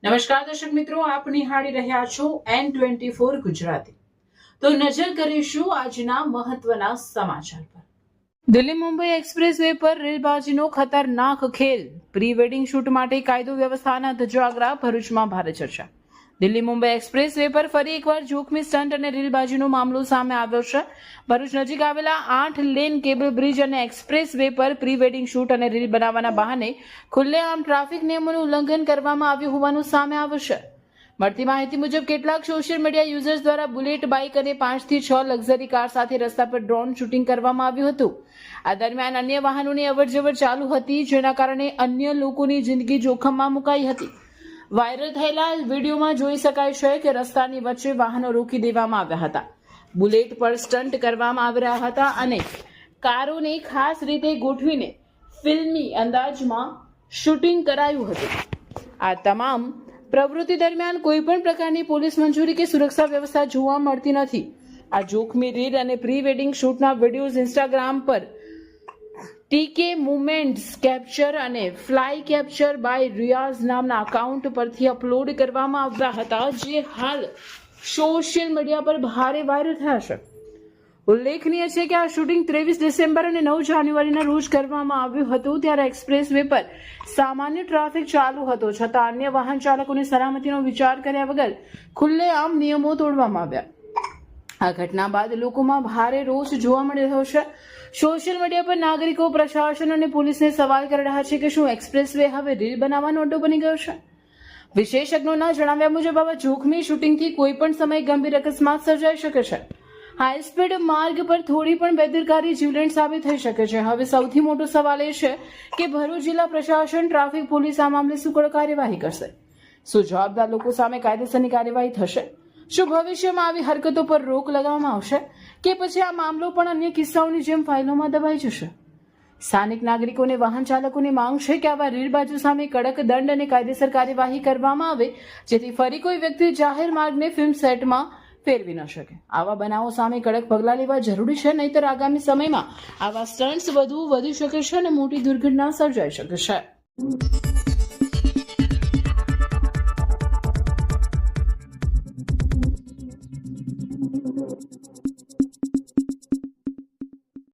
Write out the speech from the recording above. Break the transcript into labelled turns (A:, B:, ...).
A: નમસ્કાર દર્શક મિત્રો, આપ નિહાળી રહ્યા છો N24 ગુજરાતી। તો નજર કરીશું આજના મહત્વના સમાચાર પર। દિલ્હી મુંબઈ એક્સપ્રેસ વે પર રેલબાજીનો ખતરનાક ખેલ, પ્રી વેડિંગ શૂટ માટે કાયદો વ્યવસ્થાના ધજાગરા, ભરૂચમાં ભારે ચર્ચા। દિલ્હી મુંબઈ એક્સપ્રેસ વે પર ફરી એકવાર જોખમી સ્ટન્ટ અને રેલબાજીનો મામલો સામે આવ્યો છે। ભરૂચ નજીક આવેલા 8 લેન કેબલ બ્રિજ અને એક્સપ્રેસ વે પર પ્રી વેડિંગ શૂટ અને રીલ બનાવવાના બહાને ખુલ્લેઆમ ટ્રાફિક નિયમોનું ઉલ્લંઘન કરવામાં આવ્યું હોવાનું સામે આવ્યું છે। મળતી માહિતી મુજબ કેટલાક સોશિયલ મીડિયા યુઝર્સ દ્વારા બુલેટ બાઇક અને 5 થી 6 લક્ઝરી કાર સાથે રસ્તા પર ડ્રોન શૂટિંગ કરવામાં આવ્યું હતું। આ દરમિયાન અન્ય વાહનોની અવરજવર ચાલુ હતી, જેના કારણે અન્ય લોકોની જિંદગી જોખમમાં મુકાઈ હતી। વાયરલ થયેલા વિડીયોમાં જોઈ શકાય છે કે રસ્તાની વચ્ચે વાહનો રોકી દેવામાં આવ્યા હતા, બુલેટ પર સ્ટન્ટ કરવામાં આવી રહ્યા હતા અને કારોને ખાસ રીતે ગોઠવીને ફિલ્મી અંદાજમાં શૂટિંગ કરાયું હતું। આ તમામ પ્રવૃત્તિ દરમિયાન કોઈ પણ પ્રકારની પોલીસ મંજૂરી કે સુરક્ષા વ્યવસ્થા જોવા મળતી નથી। આ જોખમી રીલ અને પ્રી વેડિંગ શૂટના વિડીયોઝ ઇન્સ્ટાગ્રામ પર ટીકે મુમેન્ટ્સ કેપ્ચર અને ફ્લાય કેપ્ચર બાય રિયાઝ નામના અકાઉન્ટ પરથી અપલોડ કરવામાં આવ્યા હતા, જે હાલ સોશિયલ મીડિયા પર ભારે વાયરલ થયા છે। ઉલ્લેખનીય છે કે આ શૂટિંગ 23 ડિસેમ્બર અને 9 જાન્યુઆરીના રોજ કરવામાં આવ્યું હતું। ત્યારે એક્સપ્રેસ વે પર સામાન્ય ટ્રાફિક ચાલુ હતો, છતાં અન્ય વાહન ચાલકોની સલામતીનો વિચાર કર્યા વગર ખુલ્લેઆમ નિયમો તોડવામાં આવ્યા। આ ઘટના બાદ લોકોમાં ભારે રોષ જોવા મળી રહ્યો છે। સોશિયલ મીડિયા પર નાગરિકો પ્રશાસન અને પોલીસને સવાલ કરી રહ્યા છે કે શું એક્સપ્રેસ વે હવે રીલ બનાવવાનો અડ્ડો બની ગયો છે? વિશેષજ્ઞોના જણાવ્યા મુજબ આવા જોખમી શૂટિંગથી કોઈ પણ સમયે ગંભીર અકસ્માત સર્જાઈ શકે છે। હાઈ સ્પીડ માર્ગ પર થોડી પણ બેદરકારી જીવલેણ સાબિત થઈ શકે છે। હવે સૌથી મોટો સવાલ એ છે કે ભરૂચ જિલ્લા પ્રશાસન, ટ્રાફિક પોલીસ આ મામલે શું કડક કાર્યવાહી કરશે? શું જવાબદાર લોકો સામે કાયદેસરની કાર્યવાહી થશે? શું ભવિષ્યમાં આવી હરકતો પર રોક લગાવવામાં આવશે કે પછી આ મામલો પણ અન્ય કિસ્સાઓની જેમ ફાઇલોમાં દબાઈ જશે? સ્થાનિક નાગરિકોને વાહન ચાલકોની માંગ છે કે આવા રીલબાજો સામે કડક દંડ અને કાયદેસર કાર્યવાહી કરવામાં આવે, જેથી ફરી કોઈ વ્યક્તિ જાહેર માર્ગને ફિલ્મ સેટમાં ફેરવી ન શકે। આવા બનાવો સામે કડક પગલાં લેવા જરૂરી છે, નહીંતર આગામી સમયમાં આવા સ્ટન્ટ્સ વધી શકે છે અને મોટી દુર્ઘટના સર્જાઈ શકે છે।